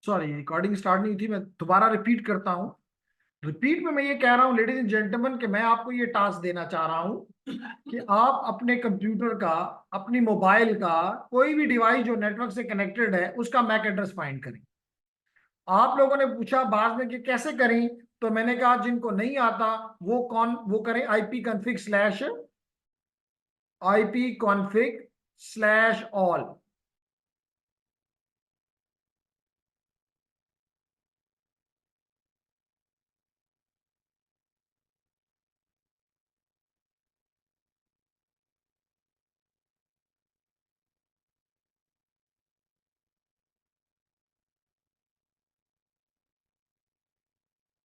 Sorry, recording start नहीं थी, मैं दोबारा रिपीट करता हूँ। रिपीट में मैं ये कह रहा हूँ लेडीज एंड जेंटलमैन कि मैं आपको ये टास्क देना चाह रहा हूँ कि आप अपने कंप्यूटर का, अपनी मोबाइल का, कोई भी डिवाइस जो नेटवर्क से कनेक्टेड है उसका मैक एड्रेस फाइंड करें। आप लोगों ने पूछा बाद में कि कैसे करें, तो मैंने कहा जिनको नहीं आता वो करें IP config/all।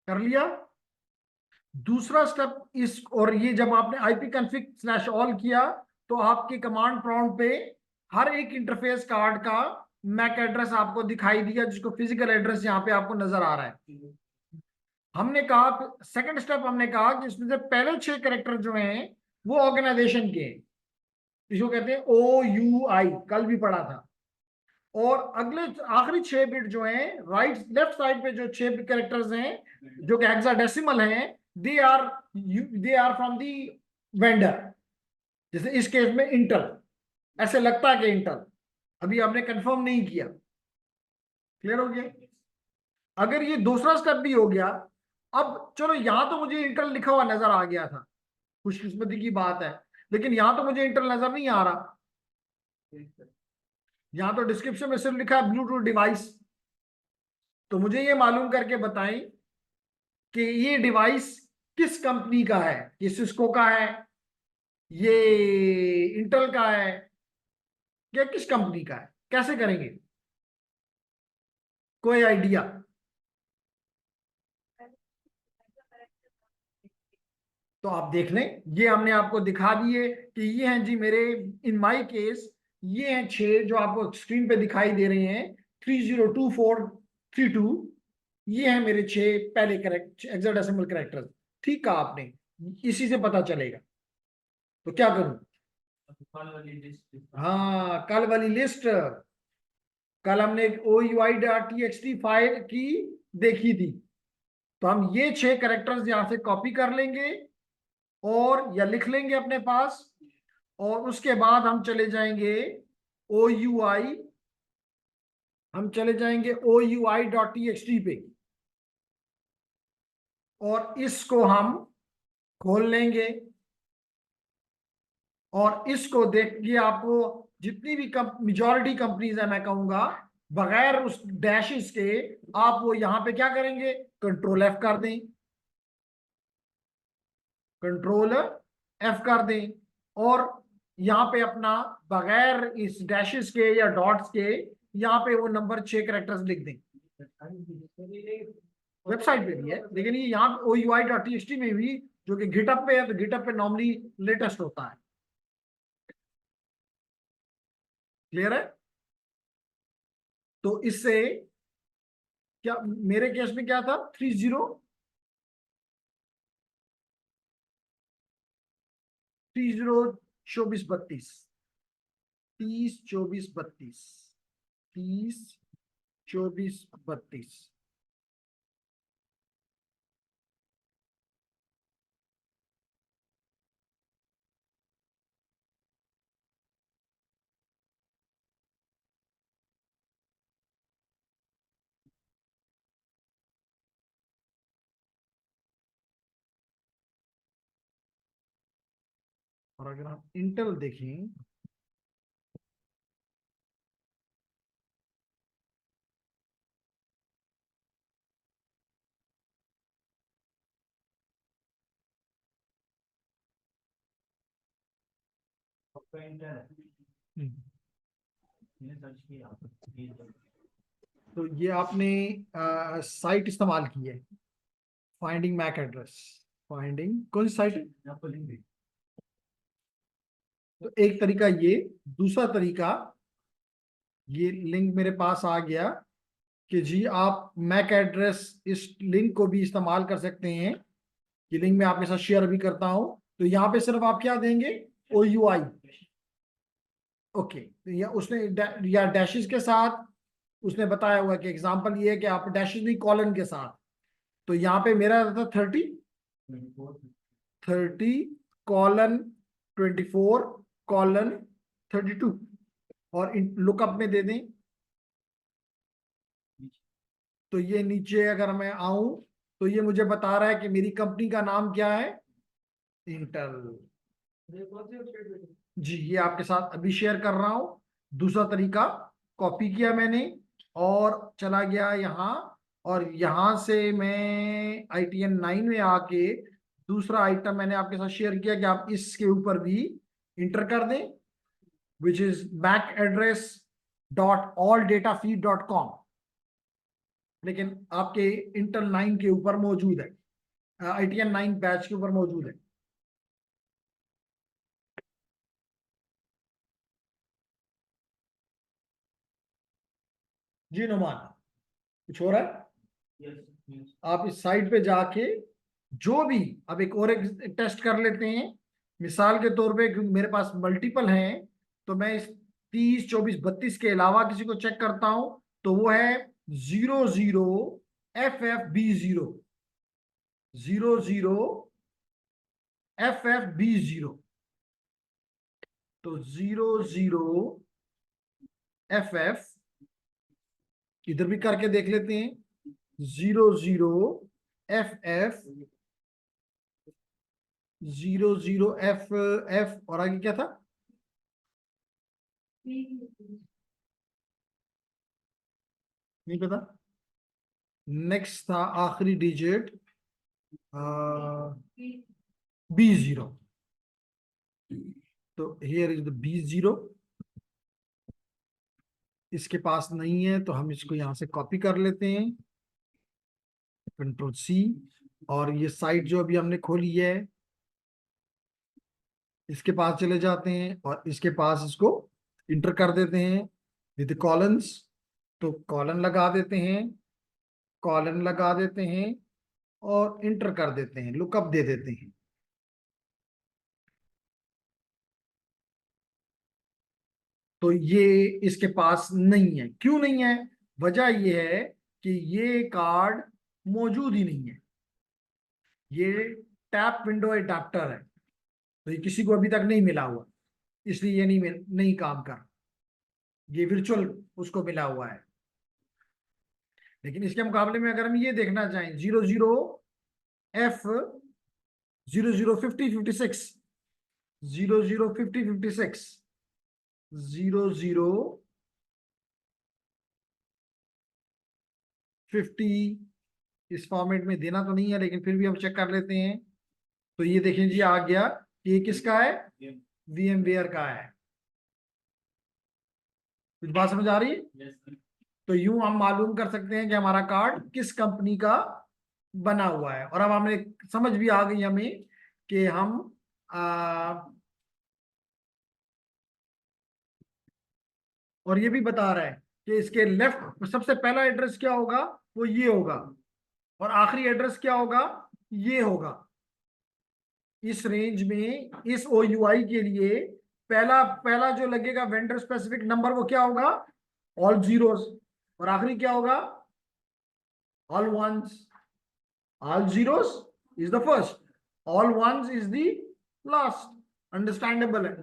कर लिया? दूसरा स्टेप इस, और ये जब आपने IP config/all किया तो आपके कमांड प्रॉम्प्ट पे हर एक इंटरफेस कार्ड का मैक एड्रेस आपको दिखाई दिया, जिसको फिजिकल एड्रेस यहाँ पे आपको नजर आ रहा है। हमने कहा सेकंड स्टेप, हमने कहा कि इसमें से पहले 6 कैरेक्टर जो हैं वो ऑर्गेनाइजेशन के हैं, इसको कहते हैं OUI, कल भी पढ़ा था। और अगले आखिरी 6 बिट जो हैं, राइट लेफ्ट साइड पे जो 6 कैरेक्टर्स हैं जो कि हेक्साडेसिमल हैं, they are from the vendor. जैसे इस केस में इंटेल, ऐसे लगता है कि इंटेल, अभी आपने कंफर्म नहीं किया। क्लियर हो गया? अगर ये दूसरा स्टेप भी हो गया, अब चलो यहां तो मुझे इंटेल लिखा हुआ नजर आ गया था, खुशकिस्मती की बात है, लेकिन यहां तो मुझे इंटेल नजर नहीं आ रहा। यहां तो डिस्क्रिप्शन में सिर्फ लिखा है ब्लूटूथ डिवाइस। तो मुझे ये मालूम करके बताएं कि ये डिवाइस किस कंपनी का है, ये सिस्को का है, ये इंटेल का है, या किस कंपनी का है? कैसे करेंगे? कोई आइडिया? तो आप देख लें, ये हमने आपको दिखा दिए कि ये हैं जी मेरे, इन माय केस ये हैं 6 जो आपको स्क्रीन पे दिखाई दे रहे हैं, 302432। ये हैं मेरे 6 पहले करेक्ट हेक्साडेसिमल कैरेक्टर्स। ठीक कहा आपने, इसी से पता चलेगा। तो क्या करूं? हाँ, कल वाली लिस्ट, कल हमने OUI.txt फाइल की देखी थी, तो हम ये 6 कैरेक्टर्स यहां से कॉपी कर लेंगे और या लिख लेंगे अपने पास, और उसके बाद हम चले जाएंगे OUI, हम चले जाएंगे OUI.txt पे, और इसको हम खोल लेंगे। और इसको देखिए, आपको जितनी भी मेजॉरिटी कंपनीज है, मैं कहूंगा बगैर उस डैशेस के, आप वो यहां पे क्या करेंगे, कंट्रोल F कर दें, कंट्रोल F कर दें, और यहाँ पे अपना बगैर इस डैशेस के या डॉट्स के यहाँ पे वो नंबर 6 कैरेक्टर्स लिख दें। वेबसाइट पे भी है, लेकिन ये यहाँ OUI.txt में भी, जो कि गिटअप पे है, तो गिटअप पे नॉर्मली लेटेस्ट होता है। क्लियर है? तो इससे क्या, मेरे केस में क्या था, 30 24 32, 30 24 32, 30 24 32। और अगर हम इंटेल देखें, तो ये आपने साइट इस्तेमाल की है, फाइंडिंग मैक एड्रेस, फाइंडिंग कौन सी साइट है? तो एक तरीका ये, दूसरा तरीका, ये लिंक मेरे पास आ गया कि जी आप मैक एड्रेस, इस लिंक को भी इस्तेमाल कर सकते हैं। ये लिंक मैं आपके साथ शेयर भी करता हूं। तो यहाँ पे सिर्फ आप क्या देंगे, OUI, ओके, या उसने या डैशेस के साथ उसने बताया हुआ कि एग्जाम्पल ये है कि आप डैश नहीं कॉलन के साथ, तो यहाँ पे मेरा रहता 30 कॉलन 24 कॉलन 32 और लुकअप में दे दें। तो ये नीचे अगर मैं आऊं तो ये मुझे बता रहा है कि मेरी कंपनी का नाम क्या है, इंटेल। जी ये आपके साथ अभी शेयर कर रहा हूं। दूसरा तरीका कॉपी किया मैंने और चला गया यहाँ, और यहाँ से मैं ITN 9 में आके दूसरा आइटम मैंने आपके साथ शेयर किया कि आप इसके ऊपर भी इंटर कर दें, विच इज MAC address.alldatafeed.com, लेकिन आपके इंटेल 9 के ऊपर मौजूद है, ITN 9 बैच के ऊपर मौजूद है। जी नुमान, कुछ हो रहा है? आप इस साइट पे जाके जो भी, अब एक टेस्ट कर लेते हैं मिसाल के तौर पे, क्योंकि मेरे पास मल्टीपल हैं, तो मैं इस 30 24 32 के अलावा किसी को चेक करता हूं, तो वो है 00FFB0, 00FFB0। तो 00FF इधर भी करके देख लेते हैं, 00FF 00FF और आगे क्या था, नहीं पता। नेक्स्ट था आखिरी डिजिट B0। तो हियर इज द B0, इसके पास नहीं है तो हम इसको यहां से कॉपी कर लेते हैं, Ctrl+C, और ये साइट जो अभी हमने खोली है इसके पास चले जाते हैं और इसके पास इसको इंटर कर देते हैं विद कॉलन्स। तो कॉलन लगा देते हैं, कॉलन लगा देते हैं और इंटर कर देते हैं, लुकअप दे देते हैं। तो ये इसके पास नहीं है। क्यों नहीं है? वजह ये है कि ये कार्ड मौजूद ही नहीं है, ये टैप विंडो अडेप्टर है, तो ये किसी को अभी तक नहीं मिला हुआ, इसलिए ये नहीं काम कर, ये वर्चुअल उसको मिला हुआ है। लेकिन इसके मुकाबले में अगर हम ये देखना चाहें 00F 0050 56 0050 56 0050 इस फॉर्मेट में देना तो नहीं है, लेकिन फिर भी हम चेक कर लेते हैं। तो ये देखें जी आ गया, ये किसका है, VMware का है। कुछ बात समझ आ रही है? तो यूं हम मालूम कर सकते हैं कि हमारा कार्ड किस कंपनी का बना हुआ है। और अब हमें समझ भी आ गई हमें कि हम और ये भी बता रहा है कि इसके लेफ्ट सबसे पहला एड्रेस क्या होगा, वो ये होगा, और आखिरी एड्रेस क्या होगा, ये होगा। इस रेंज में इस OUI के लिए पहला पहला जो लगेगा वेंडर स्पेसिफिक नंबर वो क्या होगा, ऑल जीरोस, और आखिरी क्या होगा, all ones. All zeros is the first, all ones is the last. Understandable है?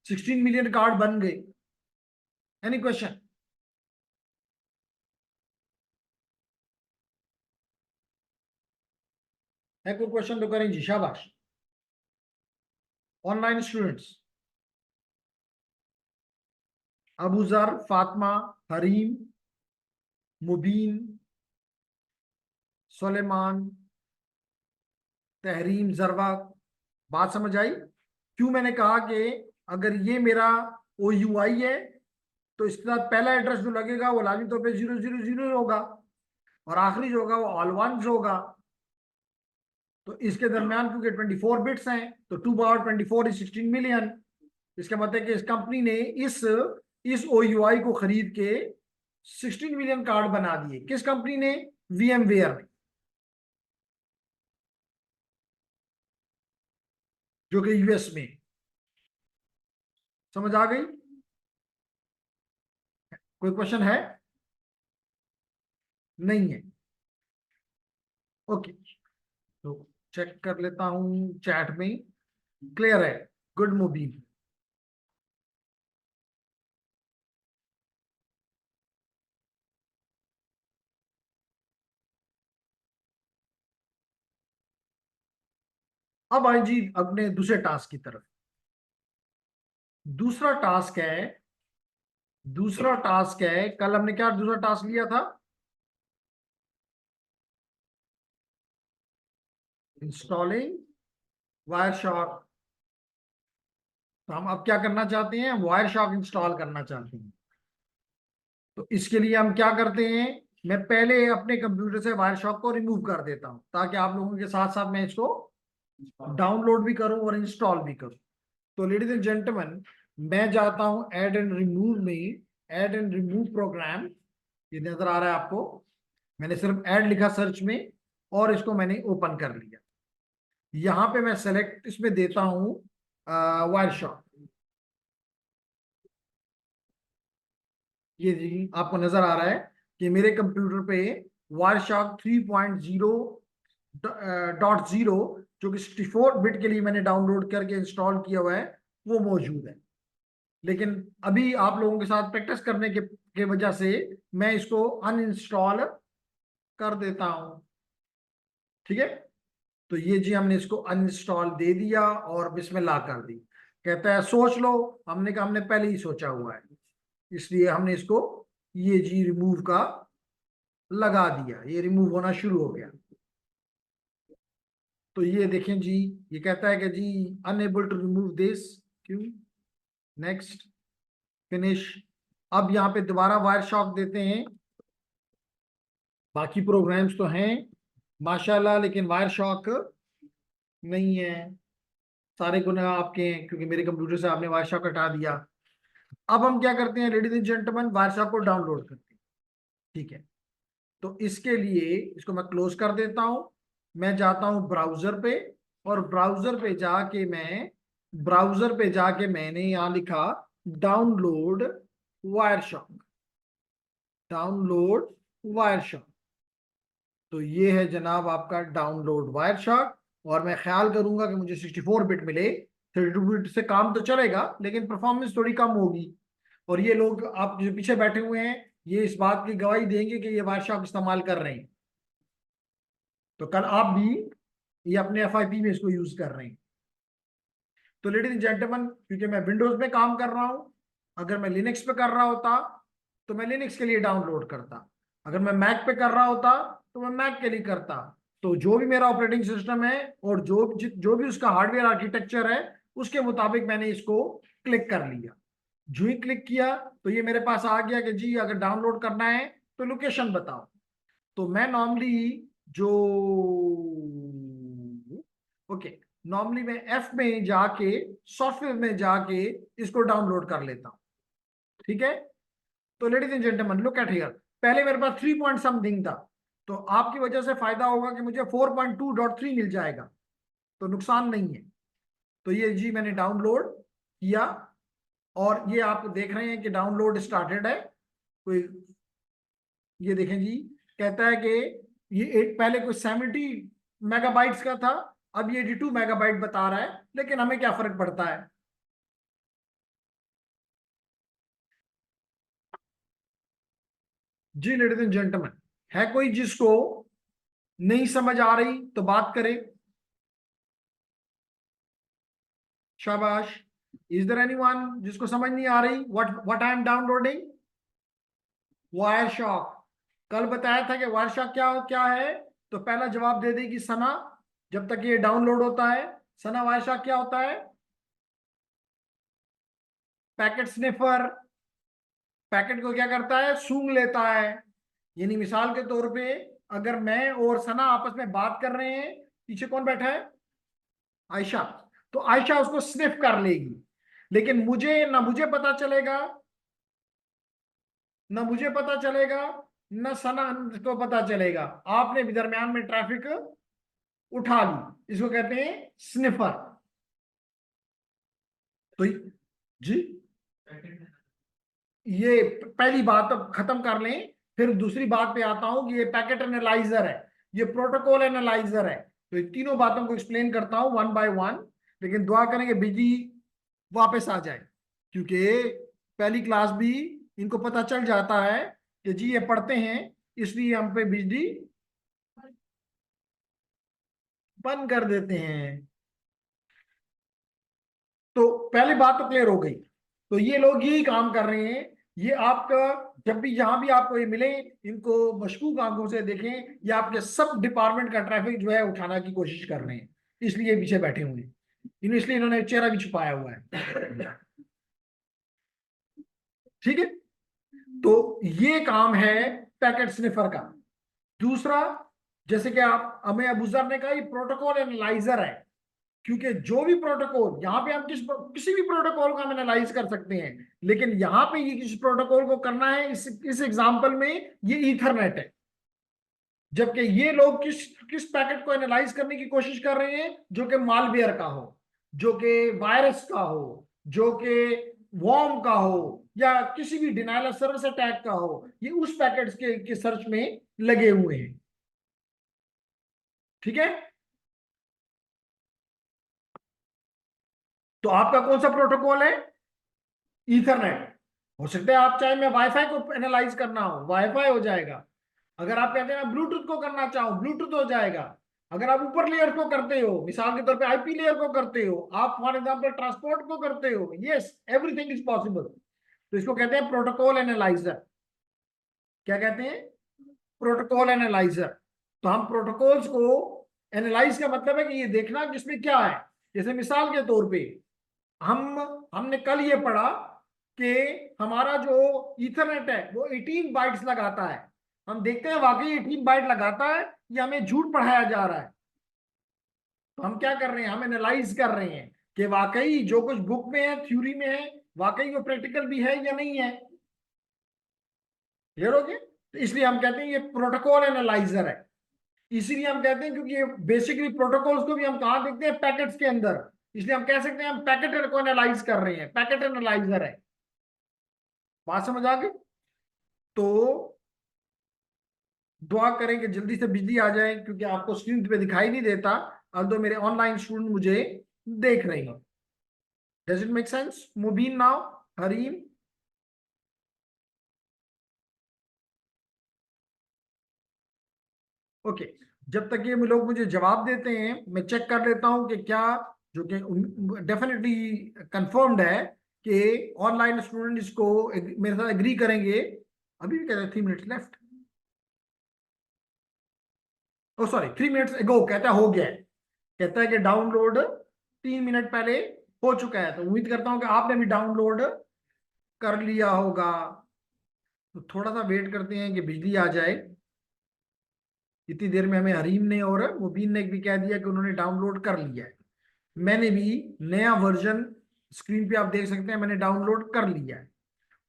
16 मिलियन कार्ड बन गए। Any question? है कोई क्वेश्चन तो करें जी, शाबाश। ऑनलाइन स्टूडेंट्स, अबूजर, फातिमा, हरीम, मुबीन, सुलेमान, तहरीम, जरवा, बात समझ आई? क्यों मैंने कहा कि अगर ये मेरा OUI है तो इसके साथ पहला एड्रेस जो लगेगा वो लाजमी तौर पे 000 होगा, और आखिरी जो होगा वो ऑल वंस होगा। तो इसके दरमियान क्योंकि 24 बिट्स हैं तो 2 पावर 24 इज 16 मिलियन। इसका मतलब है कि इस कंपनी ने इस OUI को खरीद के 16 मिलियन कार्ड बना दिए। किस कंपनी ने? VMware ने, जो कि US में। समझ आ गई? कोई क्वेश्चन है? नहीं है। ओके, तो चेक कर लेता हूं चैट में, क्लियर है। गुड मुबीन। अब आए जी अपने दूसरे टास्क की तरफ। दूसरा टास्क है, दूसरा टास्क है, कल हमने क्या दूसरा टास्क लिया था? इंस्टॉलिंग वायरशॉक। तो हम अब क्या करना चाहते हैं? वायरशॉक इंस्टॉल करना चाहते हैं। तो इसके लिए हम क्या करते हैं, मैं पहले अपने कंप्यूटर से वायरशॉक को रिमूव कर देता हूं, ताकि आप लोगों के साथ साथ मैं इसको डाउनलोड भी करूं और इंस्टॉल भी करूं। तो लेडीज एंड जेंटलमैन, मैं जाता हूं ऐड एंड रिमूव में, ऐड एंड रिमूव प्रोग्राम, ये नजर आ रहा है आपको। मैंने सिर्फ ऐड लिखा सर्च में और इसको मैंने ओपन कर लिया। यहां पे मैं सेलेक्ट इसमें देता हूं वायरशॉक। ये जी आपको नजर आ रहा है कि मेरे कंप्यूटर पे वायरशॉक 3.0.0 जो कि 64 बिट के लिए मैंने डाउनलोड करके इंस्टॉल किया हुआ है, वो मौजूद है। लेकिन अभी आप लोगों के साथ प्रैक्टिस करने के वजह से मैं इसको अनइंस्टॉल कर देता हूं। ठीक है, तो ये जी हमने इसको अनइंस्टॉल दे दिया और बिस्मिल्लाह कर दी। कहता है सोच लो। हमने कहा हमने पहले ही सोचा हुआ है, इसलिए हमने इसको ये जी रिमूव का लगा दिया, ये रिमूव होना शुरू हो गया। तो ये देखें जी, ये कहता है कि जी अनएबल टू रिमूव दिस, क्यों? Next, finish. अब यहाँ पे दोबारा वायर शॉक देते हैं। बाकी प्रोग्राम्स तो हैं माशाल्लाह, लेकिन वायर शॉक नहीं है। सारे गुनाह आपके हैं, क्योंकि मेरे कंप्यूटर से आपने वायर शॉक हटा दिया। अब हम क्या करते हैं ladies and gentleman, wire shock को डाउनलोड करते हैं। ठीक है, तो इसके लिए इसको मैं क्लोज कर देता हूं। मैं जाता हूं ब्राउजर पे, और ब्राउजर पे जाके मैंने यहां लिखा डाउनलोड वायरशॉक, डाउनलोड वायरशॉक। तो ये है जनाब आपका डाउनलोड वायरशॉक। और मैं ख्याल करूंगा कि मुझे 64 बिट मिले। 32 बिट से काम तो चलेगा, लेकिन परफॉर्मेंस थोड़ी कम होगी। और ये लोग आप जो पीछे बैठे हुए हैं, ये इस बात की गवाही देंगे कि ये वायरशॉक इस्तेमाल कर रहे हैं। तो कल आप भी ये अपने एफआईपी में इसको यूज कर रहे हैं। तो लेडीज एंड जेंटलमैन, क्योंकि मैं विंडोज में काम कर रहा हूं, अगर मैं लिनक्स पे कर रहा होता तो मैं लिनक्स के लिए डाउनलोड करता। अगर मैं मैक पे कर रहा होता तो मैं मैक के लिए करता। तो जो भी मेरा ऑपरेटिंग सिस्टम है और जो भी उसका हार्डवेयर आर्किटेक्चर है, उसके मुताबिक मैंने इसको क्लिक कर लिया। जो ही क्लिक किया तो ये मेरे पास आ गया कि जी अगर डाउनलोड करना है तो लोकेशन बताओ। तो मैं नॉर्मली जो ओके, नॉर्मली मैं एफ में जाके, सॉफ्टवेयर में जाके इसको डाउनलोड कर लेता हूं। ठीक है, तो ladies and gentleman look at here, पहले मेरे पास 3 पॉइंट समथिंग था। तो आपकी वजह से फायदा होगा कि मुझे 4.2.3 मिल जाएगा, तो नुकसान नहीं है। तो ये जी मैंने डाउनलोड किया, और ये आप देख रहे हैं कि डाउनलोड स्टार्टेड है। कोई, ये देखें जी, कहता है कि ये एक पहले कोई 70 मेगाबाइट्स का था, अब ये 82 मेगाबाइट बता रहा है, लेकिन हमें क्या फर्क पड़ता है। जी लेडीज एंड जेंटलमैन, है कोई जिसको नहीं समझ आ रही तो बात करे? शाबाश। इज देयर एनीवन जिसको समझ नहीं आ रही what I am downloading? Wire shock. कल बताया था कि वायर शॉक क्या क्या है, तो पहला जवाब दे देगी सना, जब तक ये डाउनलोड होता है। सना, वायर शॉक क्या होता है? Packet sniffer. पैकेट को क्या करता है? सूंघ लेता है। यानी मिसाल के तौर पे, अगर मैं और सना आपस में बात कर रहे हैं, पीछे कौन बैठा है? आयशा। तो आयशा उसको स्निफ कर लेगी, लेकिन मुझे पता चलेगा, ना मुझे पता चलेगा, ना सना को पता चलेगा। आपने भी दरमियान में ट्रैफिक उठा ली, इसको कहते हैं स्निफर। तो जी, ये पहली बात अब खत्म कर लें, फिर दूसरी बात पे आता हूं कि ये पैकेट एनालाइजर है, ये प्रोटोकॉल एनालाइजर है। तो ये तीनों बातों को एक्सप्लेन करता हूं वन बाय वन, लेकिन दुआ करेंगे बिजली वापस आ जाए, क्योंकि पहली क्लास भी इनको पता चल जाता है कि जी ये पढ़ते हैं, इसलिए हम पे बिजली बंद कर देते हैं। तो पहली बात तो क्लियर हो गई। तो ये लोग यही काम कर रहे हैं। ये आपका जब भी जहां भी आपको ये मिले, इनको मशकूक आंखों से देखें, ये आपके सब डिपार्टमेंट का ट्रैफिक जो है उठाना की कोशिश कर रहे हैं, इसलिए पीछे बैठे हुए हैं। इसलिए इन्होंने चेहरा भी छुपाया हुआ है। ठीक है, तो ये काम है पैकेट स्निफर का। दूसरा, जैसे कि आप हमें अबूजर ने कहा, ये प्रोटोकॉल एनालाइजर है, क्योंकि जो भी प्रोटोकॉल यहाँ पे हम किसी भी प्रोटोकॉल को हम एनालाइज कर सकते हैं, लेकिन यहाँ पे ये किस प्रोटोकॉल को करना है, इस एग्जांपल में ये ईथरनेट है। जबकि ये लोग किस किस पैकेट को एनालाइज करने की कोशिश कर रहे हैं, जो कि मालवेयर का हो, जो कि वायरस का हो, जो कि वॉर्म का हो, या किसी भी डिनाइल ऑफ सर्विस अटैक का हो, ये उस पैकेट्स के सर्च में लगे हुए हैं। ठीक है, तो आपका कौन सा प्रोटोकॉल है? ईथरनेट। हो सकता है आप चाहे मैं वाईफाई को एनालाइज करना हो, वाईफाई हो जाएगा। अगर आप कहते हैं ब्लूटूथ को करना चाहो, ब्लूटूथ हो जाएगा। अगर आप ऊपर लेयर को करते हो, मिसाल के तौर पे आईपी लेयर को करते हो, आप फॉर एग्जांपल ट्रांसपोर्ट को करते हो, यस एवरीथिंग इज पॉसिबल। तो इसको कहते हैं प्रोटोकॉल एनालाइजर। क्या कहते हैं? Protocol analyser. तो हम प्रोटोकॉल्स को एनालाइज का मतलब है कि ये देखना कि इसमें क्या है। जैसे मिसाल के तौर पे हमने कल ये पढ़ा कि हमारा जो ईथरनेट है वो 18 बाइट्स लगाता है। हम देखते हैं वाकई 18 बाइट लगाता है या हमें झूठ पढ़ाया जा रहा है। तो हम क्या कर रहे हैं, हम एनालाइज कर रहे हैं कि वाकई जो कुछ बुक में है, थ्योरी में है, वाकई वो प्रैक्टिकल भी है या नहीं है। क्लियर हो गया? तो इसलिए हम कहते हैं ये प्रोटोकॉल एनालाइजर है। इसीलिए हम कहते हैं, क्योंकि ये बेसिकली प्रोटोकॉल्स को भी हम कहाँ देखते हैं? पैकेट्स के अंदर। इसलिए हम कह सकते हैं हम पैकेट को एनालाइज कर रहे हैं, पैकेट एनालाइजर है। बात समझ आ गई? तो दुआ करें कि जल्दी से बिजली आ जाए, क्योंकि आपको स्क्रीन पे दिखाई नहीं देता, अब तो मेरे ऑनलाइन स्टूडेंट मुझे देख रहे हैं। Does it make sense? Mubeen now, Hareem. Okay, जब तक ये लोग मुझे जवाब देते हैं, मैं चेक कर लेता हूं कि क्या, जो कि डेफिनेटली कंफर्म्ड है कि ऑनलाइन स्टूडेंट इसको मेरे साथ एग्री करेंगे। अभी भी कहते हैं 3 मिनट्स लेफ्ट, ओ सॉरी 3 मिनट्स एगो कहता है हो गया है। कहता है कि डाउनलोड 3 मिनट पहले हो चुका है। तो उम्मीद करता हूं कि आपने भी डाउनलोड कर लिया होगा। तो थोड़ा सा वेट करते हैं कि बिजली आ जाए। इतनी देर में हमें हरीम ने और मुबीन ने भी कह दिया कि उन्होंने डाउनलोड कर लिया है। मैंने भी नया वर्जन, स्क्रीन पे आप देख सकते हैं, मैंने डाउनलोड कर लिया है।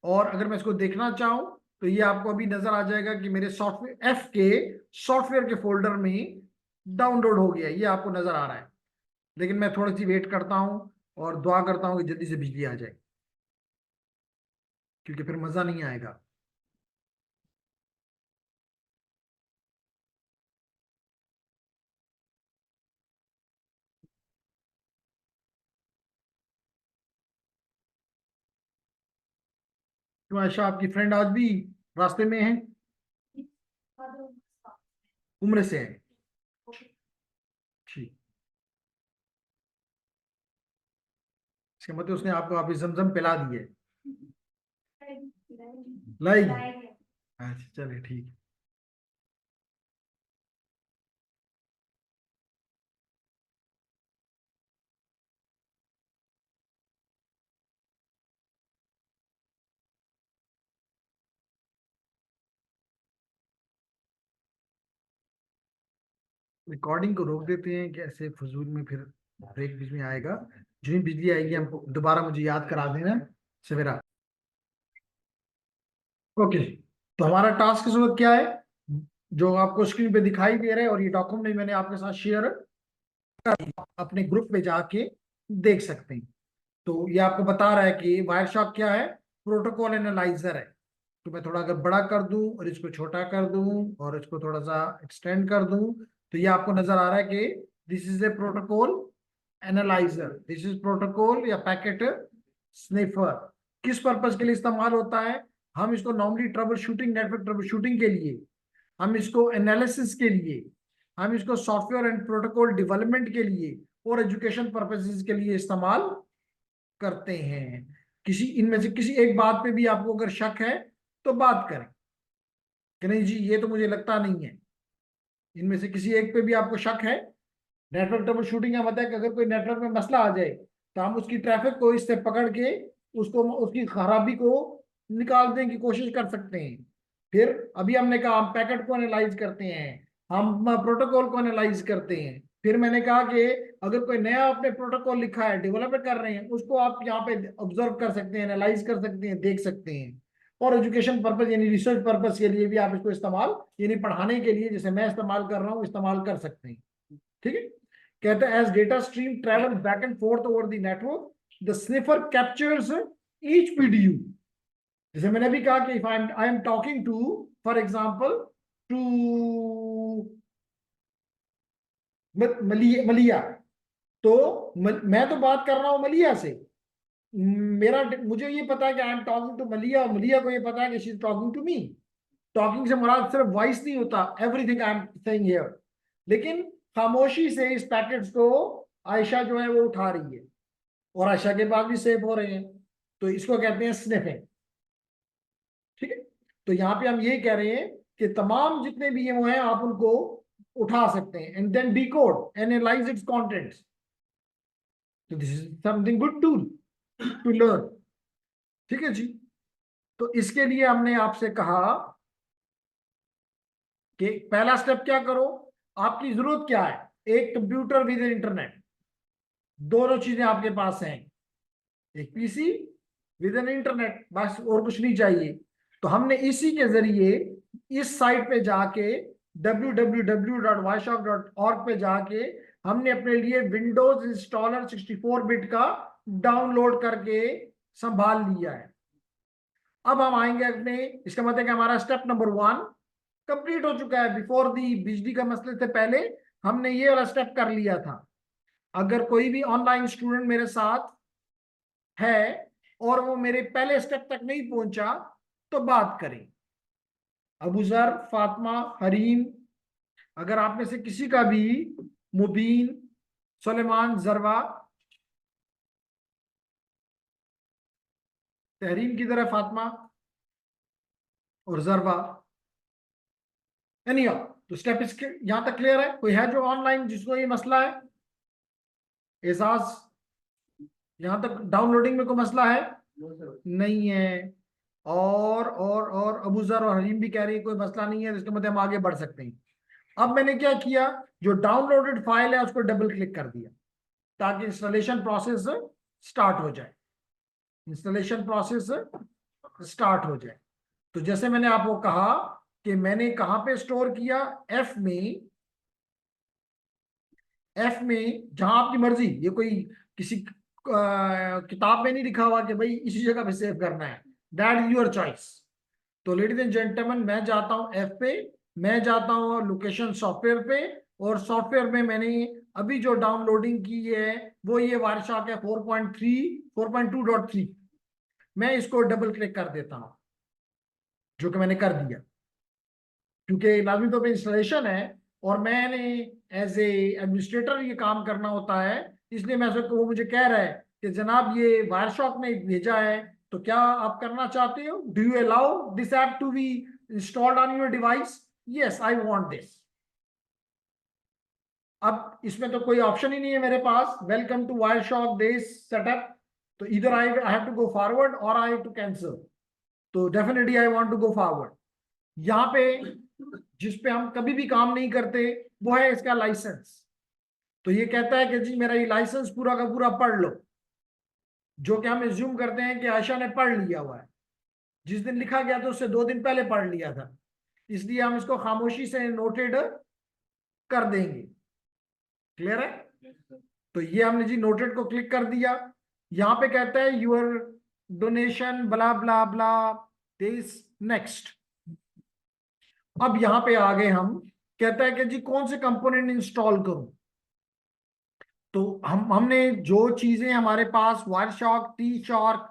और अगर मैं इसको देखना चाहूं तो ये आपको अभी नजर आ जाएगा कि मेरे सॉफ्टवेयर एफ के सॉफ्टवेयर के फोल्डर में डाउनलोड हो गया है, ये आपको नजर आ रहा है। लेकिन मैं थोड़ी सी वेट करता हूं और दुआ करता हूं कि जल्दी से बिजली आ जाए, क्योंकि फिर मजा नहीं आएगा। तो आयशा, आपकी फ्रेंड आज भी रास्ते में है? उम्र से है? ठीक। इसका मतलब उसने आपको आप जमजम पिला दिए? लाई? अच्छा चलिए ठीक। रिकॉर्डिंग को रोक देते हैं कि ऐसे फजूल में फिर ब्रेक बीच में आएगा। जो ही बिजली आएगी हम दोबारा मुझे याद करा देना सवेरा। ओके, तो हमारा टास्क इस वक्त क्या है, जो आपको स्क्रीन पे दिखाई दे रहा है, और ये डॉक्यूमेंट मैंने आपके साथ शेयर अपने ग्रुप पे जाके देख सकते हैं। तो ये आपको बता रहा है कि वायरशॉक क्या है, प्रोटोकॉल एनालाइजर है। तो मैं थोड़ा अगर बड़ा कर दूं और इसको छोटा कर दूं और इसको थोड़ा सा एक्सटेंड कर दूं, तो ये आपको नजर आ रहा है कि this is a protocol analyser, this is protocol या पैकेट स्निफर। किस पर्पज के लिए इस्तेमाल होता है? हम इसको normally trouble shooting, network trouble shooting के लिए, हम इसको एनालिसिस के लिए, हम इसको सॉफ्टवेयर एंड प्रोटोकॉल डेवलपमेंट के लिए और एजुकेशन पर्पसेस के लिए इस्तेमाल करते हैं। किसी इनमें से किसी एक बात पे भी आपको अगर शक है तो बात करें कि नहीं जी ये तो मुझे लगता नहीं है। इनमें से किसी एक पे भी आपको शक है? नेटवर्क ट्रबल शूटिंग का मतलब है कि अगर कोई नेटवर्क में मसला आ जाए तो हम उसकी ट्रैफिक को इससे पकड़ के उसको, उसकी खराबी को निकालने की कोशिश कर सकते हैं। फिर अभी हमने कहा हम पैकेट को एनालाइज करते हैं, हम प्रोटोकॉल को एनालाइज करते हैं। फिर मैंने कहा कि अगर कोई नया आपने प्रोटोकॉल लिखा है, डेवलप कर रहे हैं, उसको आप यहाँ पे ऑब्जर्व कर सकते हैं, एनालाइज कर सकते हैं, देख सकते हैं। और एजुकेशन पर्पज यानी रिसर्च पर्पज के लिए भी आप इसको इस्तेमाल, यानी पढ़ाने के लिए जैसे मैं इस्तेमाल कर रहा हूँ, इस्तेमाल कर सकते हैं। ठीक है। कहते हैं as data stream travel back and forth over the network, the sniffer captures each PDU. जैसे मैंने भी कहा कि if I am talking to, for example, to Malia, तो मैं तो बात कर रहा हूं मलिया से। मेरा, मुझे ये पता है कि आई एम टॉकिंग टू मलिया, मलिया को ये पता है कि she is talking to me. Talking से मुराद सिर्फ वॉइस नहीं होता, everything I am saying here. लेकिन खामोशी से इस पैकेट्स को आयशा जो है वो उठा रही है और आयशा के पास भी सेव हो रहे हैं, तो इसको कहते हैं स्निफिंग। ठीक है। तो यहाँ पे हम ये कह रहे हैं कि तमाम जितने भी ये वो हैं आप उनको उठा सकते हैं and then decode analyse its contents. तो this is something good tool to learn. ठीक है जी। तो इसके लिए हमने आपसे कहा कि पहला स्टेप क्या करो, आपकी जरूरत क्या है? एक कंप्यूटर विद इंटरनेट, दोनों चीजें आपके पास हैं। एक पीसी विद एन इंटरनेट, बस और कुछ नहीं चाहिए। तो हमने इसी के जरिए इस साइट पे जाके www.wireshark.org पे जाके हमने अपने लिए विंडोज इंस्टॉलर 64 बिट का डाउनलोड करके संभाल लिया है। अब हम आएंगे अपने, इसका मतलब कि हमारा स्टेप नंबर 1 कंप्लीट हो चुका है। बिफोर दी बिजली का मसले से पहले हमने ये वाला स्टेप कर लिया था। अगर कोई भी ऑनलाइन स्टूडेंट मेरे साथ है और वो मेरे पहले स्टेप तक नहीं पहुंचा तो बात करें। अबूजर, फातिमा, हरीम, अगर आप में से किसी का भी, मुबीन, सुलेमान, जरवा, तहरीम की तरह फातिमा और जरवा, एनी तो स्टेप इसके यहां तक क्लियर है? कोई है जो ऑनलाइन जिसको ये मसला है? एजाज, यहां तक डाउनलोडिंग में कोई मसला है? नहीं है। और अबूजर और हरीम भी कह रही है कोई मसला नहीं है, तो इसके मतलब हम आगे बढ़ सकते हैं। अब मैंने क्या किया, जो डाउनलोडेड फाइल है उसको डबल क्लिक कर दिया ताकि इंस्टॉलेशन प्रोसेस स्टार्ट हो जाए, इंस्टॉलेशन प्रोसेस स्टार्ट हो जाए। तो जैसे मैंने आपको कहा कि मैंने कहां पे स्टोर किया, एफ में, एफ में जहां आपकी मर्जी, ये कोई किसी किताब में नहीं लिखा हुआ कि भाई इसी जगह पे सेव करना है, दैट इज योर चॉइस। तो लेडीज एंड जेंटलमैन, मैं जाता हूं एफ पे, मैं जाता हूं लोकेशन सॉफ्टवेयर पे, और सॉफ्टवेयर में मैंने अभी जो डाउनलोडिंग की है वो ये वायरशार्क है 4.2.3। मैं इसको डबल क्लिक कर देता हूं, जो कि मैंने कर दिया क्योंकि लाजमी तौर पे इंस्टॉलेशन है और मैंने एज ए एडमिनिस्ट्रेटर ये काम करना होता है। इसलिए मैं वो मुझे कह रहा है कि जनाब ये वायरशॉक ने भेजा है, तो क्या आप करना चाहते हो? Do you allow this app to be installed on your device? Yes, I want this. अब इसमें तो कोई ऑप्शन ही नहीं है मेरे पास, welcome to Wireshark this setup. तो इधर I have to go forward और आई हैव टू कैंसिल। तो definitely I want to go forward. यहाँ पे जिस पे हम कभी भी काम नहीं करते वो है इसका लाइसेंस। तो ये कहता है कि जी मेरा ये लाइसेंस पूरा का पूरा पढ़ लो, जो कि हम एज्यूम करते हैं कि आयशा ने पढ़ लिया हुआ है। जिस दिन लिखा गया था उससे 2 दिन पहले पढ़ लिया था, इसलिए हम इसको खामोशी से नोटेड कर देंगे। क्लियर है? तो ये हमने जी नोटेड को क्लिक कर दिया। यहाँ पे कहता है your donation blah blah blah this next. अब यहां पे आ गए हम, कहता है कि जी कौन से कंपोनेंट इंस्टॉल करूं। तो हमने जो चीजें हमारे पास वायरशॉक, टी शॉर्क,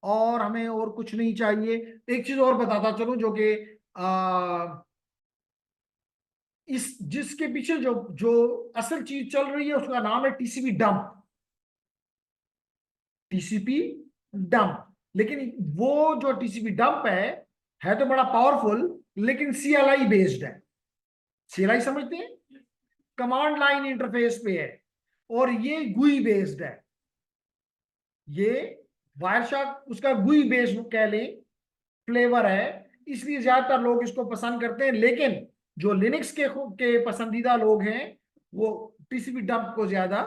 और हमें और कुछ नहीं चाहिए। एक चीज और बताता चलूं जो कि इस जिसके पीछे जो जो असल चीज चल रही है उसका नाम है टीसीपी डंप। टीसीपी डंप, लेकिन वो जो टीसीपी डंप है तो बड़ा पावरफुल, लेकिन सीएलआई बेस्ड है। सीएलआई समझते हैं, कमांड लाइन इंटरफेस पे है, और ये गुई बेस्ड है। ये वायरशॉक उसका गुई बेस्ड कह लें फ्लेवर है, इसलिए ज्यादातर लोग इसको पसंद करते हैं। लेकिन जो लिनक्स के पसंदीदा लोग हैं वो टीसीपी डंप को ज्यादा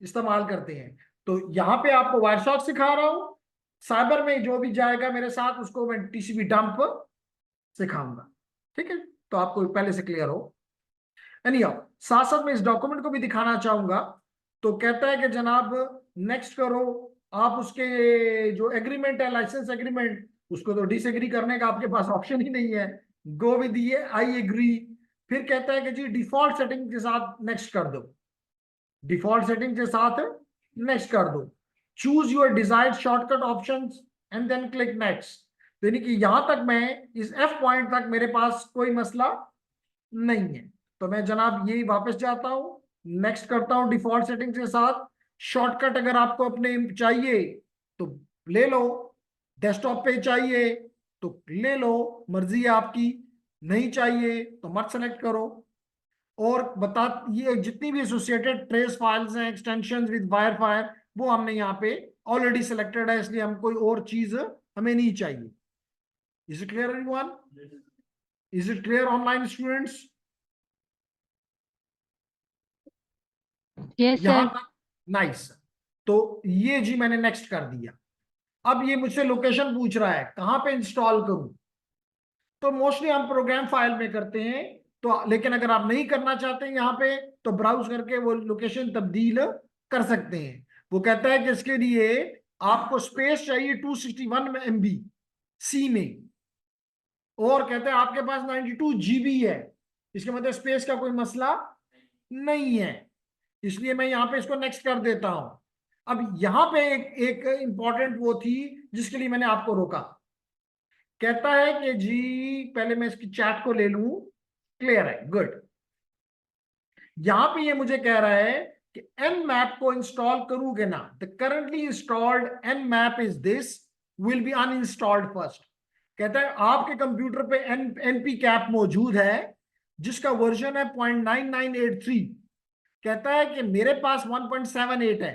इस्तेमाल करते हैं। तो यहां पे आपको वायरशॉक सिखा रहा हूं, साइबर में जो भी जाएगा मेरे साथ उसको मैं टीसीपी डंप सिखाऊंगा। ठीक है, तो आपको पहले से क्लियर हो। एनीहाउ, साथ साथ मैं इस डॉक्यूमेंट को भी दिखाना चाहूंगा। तो कहता है कि जनाब नेक्स्ट करो, आप उसके जो एग्रीमेंट है, लाइसेंस एग्रीमेंट, उसको तो डिसएग्री करने का आपके पास ऑप्शन ही नहीं है। गो विद ये आई एग्री। फिर कहता है कि जी डिफॉल्ट सेटिंग के साथ नेक्स्ट कर दो, डिफॉल्ट सेटिंग के साथ नेक्स्ट कर दो। Choose your desired shortcut options and then click next. यानी कि यहां तक मैं इस एफ पॉइंट तक मेरे पास कोई मसला नहीं है। तो मैं जनाब यही वापस जाता हूं, नेक्स्ट करता हूं डिफॉल्ट सेटिंग्स के साथ। शॉर्टकट अगर आपको अपने चाहिए तो ले लो, डेस्कटॉप पे चाहिए तो ले लो, मर्जी है आपकी। नहीं चाहिए तो मत सेलेक्ट करो। और बता, ये जितनी भी एसोसिएटेड ट्रेस फाइल्स हैं, एक्सटेंशंस विद वायरफायर, वो हमने यहाँ पे ऑलरेडी सिलेक्टेड है, इसलिए हम कोई और चीज हमें नहीं चाहिए। Is it clear everyone? Is it clear online students? Yes यहां सर। तक नाइस। तो ये जी मैंने नेक्स्ट कर दिया। अब ये मुझसे लोकेशन पूछ रहा है कहां पे इंस्टॉल करूं। तो मोस्टली हम प्रोग्राम फाइल में करते हैं, तो लेकिन अगर आप नहीं करना चाहते हैं यहाँ पे तो ब्राउज करके वो लोकेशन तब्दील कर सकते हैं। वो कहता है कि इसके लिए आपको स्पेस चाहिए 261 MB सी में, और कहते हैं आपके पास 92 GB है। इसके मतलब स्पेस का कोई मसला नहीं है, इसलिए मैं यहाँ पे इसको नेक्स्ट कर देता हूं। अब यहाँ पे एक इंपॉर्टेंट वो थी जिसके लिए मैंने आपको रोका। कहता है कि जी पहले मैं इसकी चैट को ले लूं, क्लियर है, गुड। यहां पे ये मुझे कह रहा है कि एन मैप को इंस्टॉल करूंगे ना, the currently installed Nmap is this, will be uninstalled first. कहता है आपके कंप्यूटर पे एनपी कैप मौजूद है जिसका वर्जन है 0.9983। कहता है कि मेरे पास 1.78 है।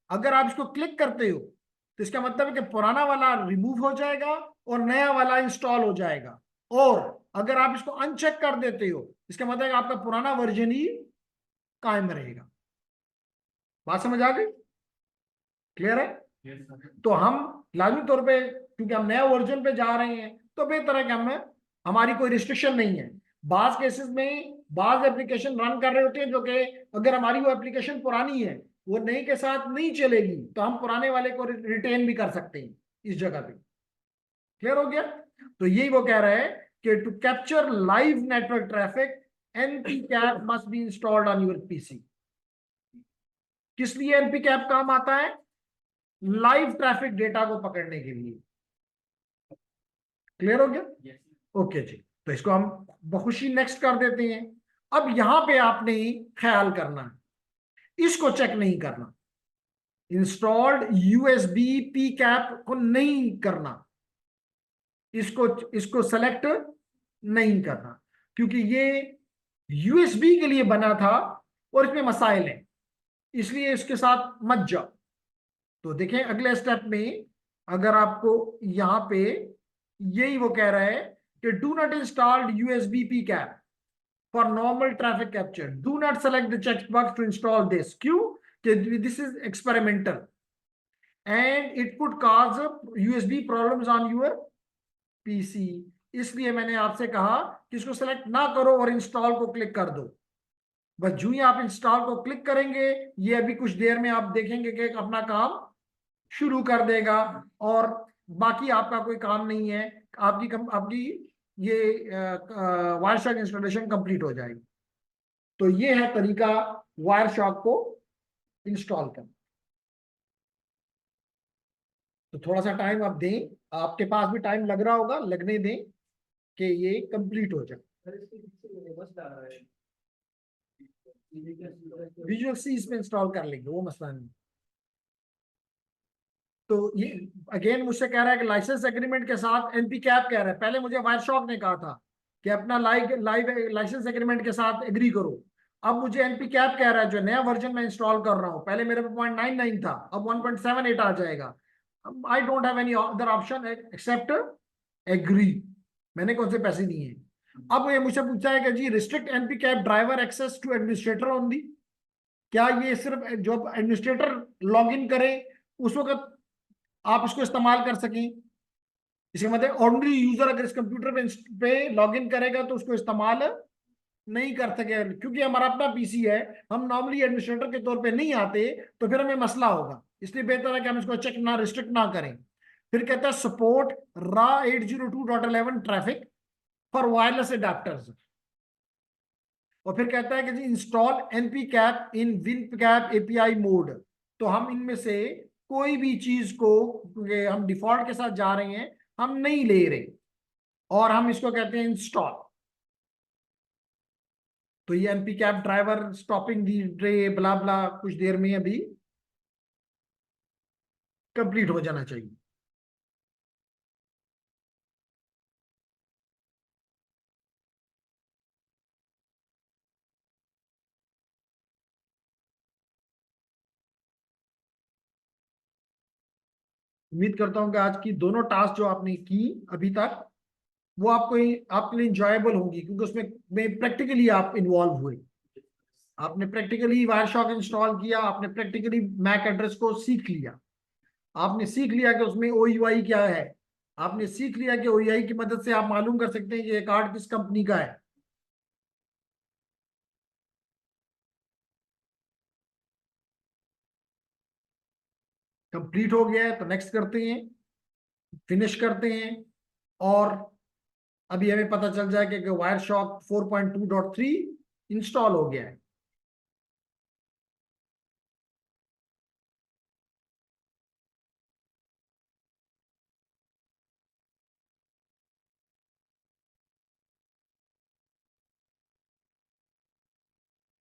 अगर आप इसको क्लिक करते हो तो इसका मतलब है कि पुराना वाला रिमूव हो जाएगा और नया वाला इंस्टॉल हो जाएगा। और अगर आप इसको अनचेक कर देते हो इसका मतलब है आपका पुराना वर्जन ही कायम रहेगा। बात समझ आ गई? क्लियर है? तो हम लाजमी तौर पे क्योंकि हम नया वर्जन पे जा रहे हैं तो बेहतर है कि हमें हमारी कोई रिस्ट्रिक्शन नहीं है। बाज केसेस में बाज एप्लीकेशन रन कर रहे होते हैं जो कि अगर हमारी वो एप्लीकेशन पुरानी है, वो नई के साथ नहीं चलेगी, तो हम पुराने वाले को रिटेन भी कर सकते हैं इस जगह पे। क्लियर हो गया? तो यही वो कह रहा है कि to capture live network traffic Npcap must be installed on your PC. किस लिए एनपी कैप काम आता है? लाइव ट्रैफिक डेटा को पकड़ने के लिए। क्लियर हो गया? ओके जी, तो इसको हम बखुशी नेक्स्ट कर देते हैं। अब यहां पे आपने ख्याल करना है, इसको चेक नहीं करना, इंस्टॉल्ड यूएसबी पी कैप को नहीं करना, इसको इसको सेलेक्ट नहीं करना, क्योंकि ये यूएसबी के लिए बना था और इसमें मसाइल हैं, इसलिए इसके साथ मत जाओ। तो देखें अगले स्टेप में, अगर आपको यहां पे यही वो कह रहा है कि do not install USB P cap for normal traffic capture, do not select the checkbox to install this. क्यों? This is experimental and it could cause USB problems on your PC. इसलिए मैंने आपसे कहा कि इसको सेलेक्ट ना करो और इंस्टॉल को क्लिक कर दो। बस जो ही आप इंस्टॉल को क्लिक करेंगे ये अभी कुछ देर में आप देखेंगे कि अपना काम शुरू कर देगा और बाकी आपका कोई काम नहीं है, आपकी ये वायर शॉक इंस्टॉलेशन कंप्लीट हो जाएगी। तो ये है तरीका वायर शॉक को इंस्टॉल करना। तो थोड़ा सा टाइम आप दें, आपके पास भी टाइम लग रहा होगा, लगने दें कि ये कंप्लीट हो जाए। विजुअल सी इसमें इंस्टॉल कर लेंगे, वो मसला नहीं। तो ये अगेन मुझसे कह रहा है कि लाइसेंस एग्रीमेंट के साथ एनपी कैप कह रहा है। पहले मुझे वायर शॉक ने कहा था कि अपना लाइव लाइसेंस एग्रीमेंट के साथ एग्री करो। अब मुझे एनपी कैप कह रहा है, जो नया वर्जन मैं इंस्टॉल कर रहा हूं, पहले मेरे पे 0.99 था, अब 1.78 आ जाएगा। I don't have any other option except agree. मैंने कौन से पैसे दिए हैं। अब ये मुझसे पूछा है कि जी restrict NP cap driver access to administrator only. क्या ये सिर्फ जो एडमिनिस्ट्रेटर लॉग इन करे उस वक्त आप इसको इस्तेमाल कर सकें? इसका मतलब ऑर्डिनरी यूजर अगर इस कंप्यूटर पे लॉग इन करेगा तो उसको इस्तेमाल नहीं कर सके, क्योंकि हमारा अपना पीसी है, हम नॉर्मली एडमिनिस्ट्रेटर के तौर पे नहीं आते, तो फिर हमें मसला होगा। इसलिए बेहतर है कि हम इसको चेक ना, रिस्ट्रिक्ट ना करें। फिर कहता है सपोर्ट रा 802.11 ट्रैफिक फॉर वायरलेस अडेप्टर्स। और फिर कहता है कि जी इंस्टॉल एनपी कैप इन विन कैप एपीआई मोड। तो हम इनमें से कोई भी चीज को, हम डिफॉल्ट के साथ जा रहे हैं, हम नहीं ले रहे, और हम इसको कहते हैं इंस्टॉल। तो ये एनपी कैप ड्राइवर स्टॉपिंग दी रे ब्ला ब्ला कुछ देर में अभी कंप्लीट हो जाना चाहिए। उम्मीद करता हूं कि आज की दोनों टास्क जो आपने की अभी तक, वो आपके लिए इंजॉयबल होंगी, क्योंकि उसमें में प्रैक्टिकली आप इन्वॉल्व हुए। आपने प्रैक्टिकली वायर शॉक इंस्टॉल किया, आपने प्रैक्टिकली मैक एड्रेस को सीख लिया, आपने सीख लिया कि उसमें ओयूआई क्या है, आपने सीख लिया कि ओयूआई की मदद से आप मालूम कर सकते हैं कि ये कार्ड किस कंपनी का है। कंप्लीट हो गया है तो नेक्स्ट करते हैं, फिनिश करते हैं। और अभी हमें पता चल जाए कि वायर शॉक 4.2.3 इंस्टॉल हो गया है।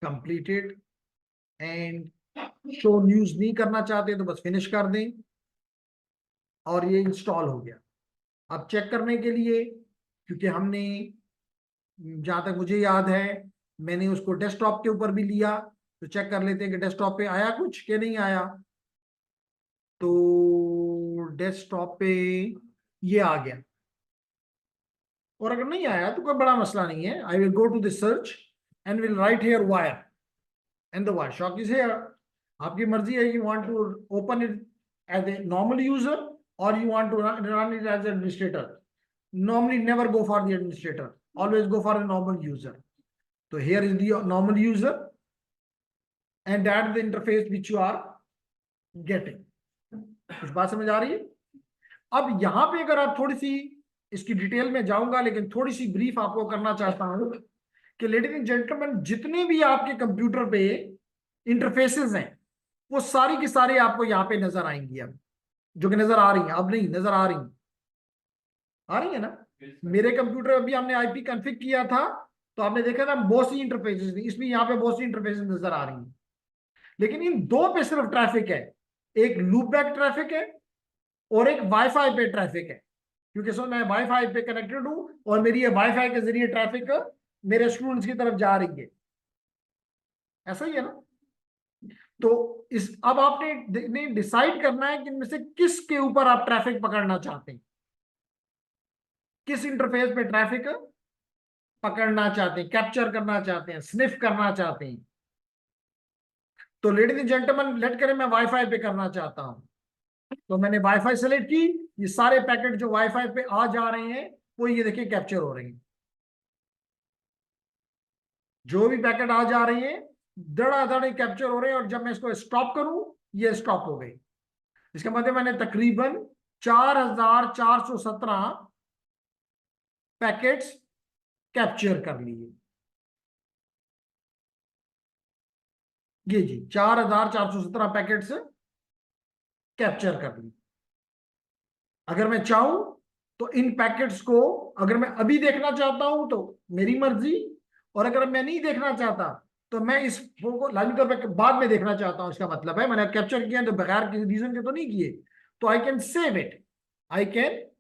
कंप्लीटेड एंड शो न्यूज नहीं करना चाहते तो बस फिनिश कर दें, और ये इंस्टॉल हो गया। अब चेक करने के लिए, क्योंकि हमने, जहां तक मुझे याद है, मैंने उसको डेस्कटॉप के ऊपर भी लिया, तो चेक कर लेते हैं कि डेस्कटॉप पे आया कुछ कि नहीं आया। तो डेस्कटॉप पे ये आ गया, और अगर नहीं आया तो कोई बड़ा मसला नहीं है। I will go to the search and will write here wire and the Wireshark is here. आपकी मर्जी है, you want to open it as a normal user और you want to run it as an administrator. Normally never go for the administrator, always go for a normal user. So here is the normal user and that's the interface which you are getting. कुछ बात समझ आ रही है? अब यहां पे अगर आप थोड़ी सी, इसकी डिटेल में जाऊंगा लेकिन थोड़ी सी ब्रीफ आपको करना चाहता हूं कि लेडीज एंड जेंटलमैन, जितने भी आपके कंप्यूटर पे इंटरफेसेस हैं वो सारी की सारी आपको यहाँ पे नजर आएंगी। अब जो कि नजर आ रही हैं, अब नहीं नजर आ रही है ना? मेरे कंप्यूटर अभी हमने आईपी कॉन्फ़िग किया था, तो आपने देखा था बहुत सी इंटरफेसेस थी, इसमें यहाँ पे बहुत सी इंटरफेसेस नजर आ रही हैं। लेकिन इन दो पे सिर्फ ट्रैफिक है, एक लूपबैक ट्रैफिक है और एक वाईफाई पे ट्रैफिक है। क्योंकि सो मैं वाईफाई पे कनेक्टेड हूं और मेरी ये वाईफाई के जरिए ट्रैफिक मेरे स्टूडेंट्स की तरफ जा रही है। ऐसा ही है ना? तो इस अब आपने डिसाइड करना है कि इनमें से किसके ऊपर आप ट्रैफिक पकड़ना चाहते हैं, किस इंटरफेस पे ट्रैफिक पकड़ना चाहते हैं, कैप्चर करना चाहते हैं, स्निफ करना चाहते हैं। तो लेडीज एंड जेंटलमैन, लेट करें मैं वाईफाई पे करना चाहता हूं, तो मैंने वाईफाई सेलेक्ट की। ये सारे पैकेट जो वाईफाई पे आ जा रहे हैं वो ये देखिए कैप्चर हो रहे हैं। जो भी पैकेट आ जा रही है धड़ाधड़ कैप्चर हो रहे हैं, और जब मैं इसको स्टॉप करूं ये स्टॉप हो गई। इसका मतलब मैंने तकरीबन 4417 पैकेट्स कैप्चर कर लिए। ये जी 4417 पैकेट्स कैप्चर कर लिए। अगर मैं चाहूं तो इन पैकेट्स को अगर मैं अभी देखना चाहता हूं तो मेरी मर्जी, और अगर मैं नहीं देखना चाहता तो मैं इस को लाजमी तौर पर बाद में देखना चाहता हूं, इसका मतलब है मैंने कैप्चर किया तो बगैर किसी रीजन के तो नहीं किए, तो I can save it, I can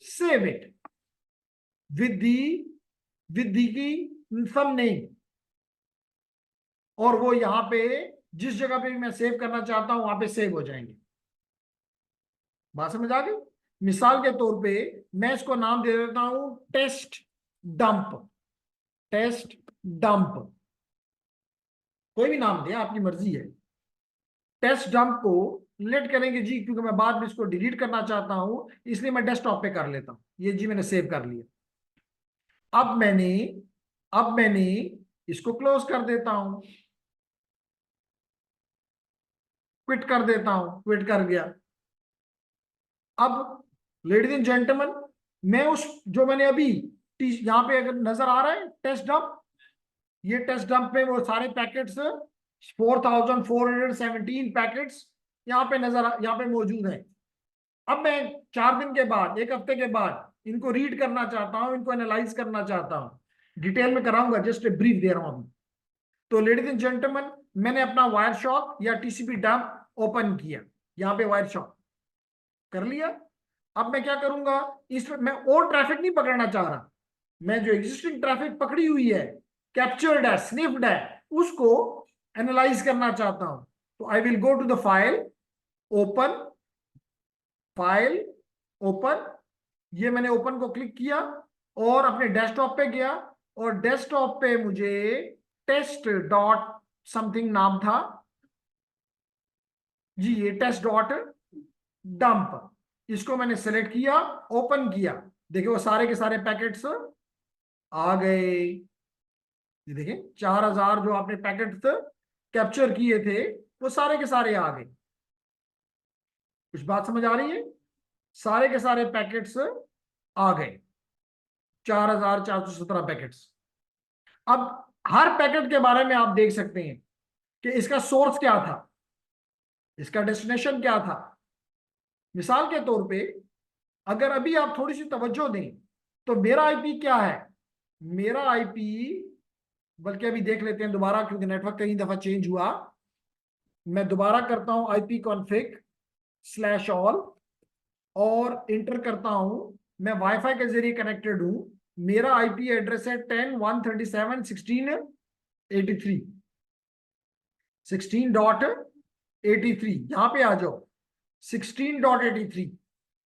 save it with the की सम नेम, और वो यहाँ पे जिस जगह पे भी मैं सेव करना चाहता हूं वहां पे सेव हो जाएंगे। बात समझ आ गई? मिसाल के तौर पे मैं इसको नाम दे देता हूं टेस्ट डंप, टेस्ट डंप, कोई भी नाम दे आपकी मर्जी है। टेस्ट डंप को डिलीट करेंगे जी, क्योंकि मैं बाद में इसको डिलीट करना चाहता हूं, इसलिए मैं डेस्कटॉप पे कर लेता हूं। ये जी मैंने सेव कर लिया। अब मैंने इसको क्लोज कर देता हूं, क्विट कर देता हूं, क्विट कर गया। अब लेडीज एंड जेंटलमैन, मैं उस जो मैंने अभी यहां पे अगर नजर आ रहा है टेस्ट डंप, ये टेस्ट डंप में वो सारे पैकेट्स 4417 पैकेट्स यहाँ पे यहाँ पे मौजूद है। अब मैं 4 दिन के बाद, 1 हफ्ते के बाद इनको रीड करना चाहता हूं, इनको एनालाइज करना चाहता हूं, डिटेल में कराऊंगा, जस्ट ब्रीफ दे रहा हूं अभी। तो लेडीज एंड जेंटलमैन, मैंने अपना वायर शॉक या टीसीपी डंप ओपन किया, यहाँ पे वायर शॉक कर लिया। अब मैं क्या करूंगा, इसमें मैं और ट्रैफिक नहीं पकड़ना चाह रहा, मैं जो एग्जिस्टिंग ट्रैफिक पकड़ी हुई है, कैप्चर्ड है, स्निफ्ड है, उसको एनालाइज करना चाहता हूं। तो I will go to the file, open, file, open, ये मैंने ओपन को क्लिक किया और अपने डेस्कटॉप पे गया, और डेस्कटॉप पे मुझे टेस्ट डॉट समथिंग नाम था जी, ये टेस्ट डॉट डंप, इसको मैंने सेलेक्ट किया, ओपन किया, देखिए वो सारे के सारे पैकेट्स आ गए। ये देखिए 4000 जो आपने पैकेट्स कैप्चर किए थे वो सारे के सारे आ गए। कुछ बात समझ आ रही है? सारे के सारे पैकेट्स आ गए, 4417 पैकेट्स। अब हर पैकेट के बारे में आप देख सकते हैं कि इसका सोर्स क्या था, इसका डेस्टिनेशन क्या था। मिसाल के तौर पे अगर अभी आप थोड़ी सी तवज्जो दें तो मेरा आईपी क्या है, मेरा आईपी, बल्कि अभी देख लेते हैं दोबारा क्योंकि नेटवर्क कई दफा चेंज हुआ। मैं दोबारा करता हूं IP config /all और इंटर करता हूं, मैं वाईफाई के जरिए कनेक्टेड हूं, मेरा IP एड्रेस है 10.137.16.83 16.83, यहां पे आ जाओ 16.83,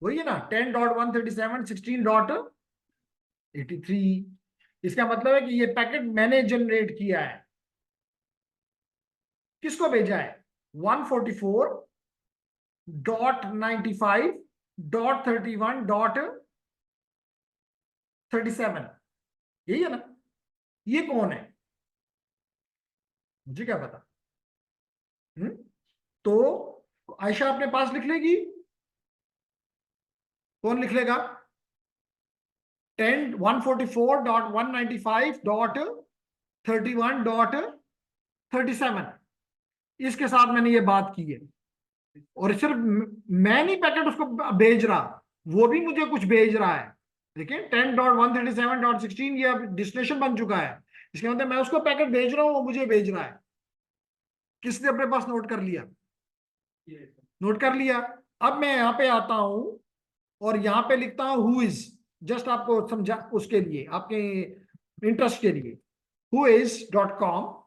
वही है ना 10.137.16.83। इसका मतलब है कि ये पैकेट मैंने जनरेट किया है। किसको भेजा है? 144.95.31.37, यही है ना? ये कौन है मुझे क्या पता। तो आयशा अपने पास लिख लेगी, कौन लिख लेगा? 144.195.31.37, इसके साथ मैंने ये बात की है। और सिर्फ मैं नहीं पैकेट उसको भेज रहा, वो भी मुझे कुछ भेज रहा है। देखिए 10.137.16 ये डेस्टिनेशन बन चुका है, इसके मतलब मैं उसको पैकेट भेज रहा हूं, वो मुझे भेज रहा है। किसने अपने पास नोट कर लिया? नोट कर लिया। अब मैं यहाँ पे आता हूं और यहाँ पे लिखता हूं हु इज, जस्ट आपको समझा उसके लिए, आपके इंटरेस्ट के लिए, whois.com,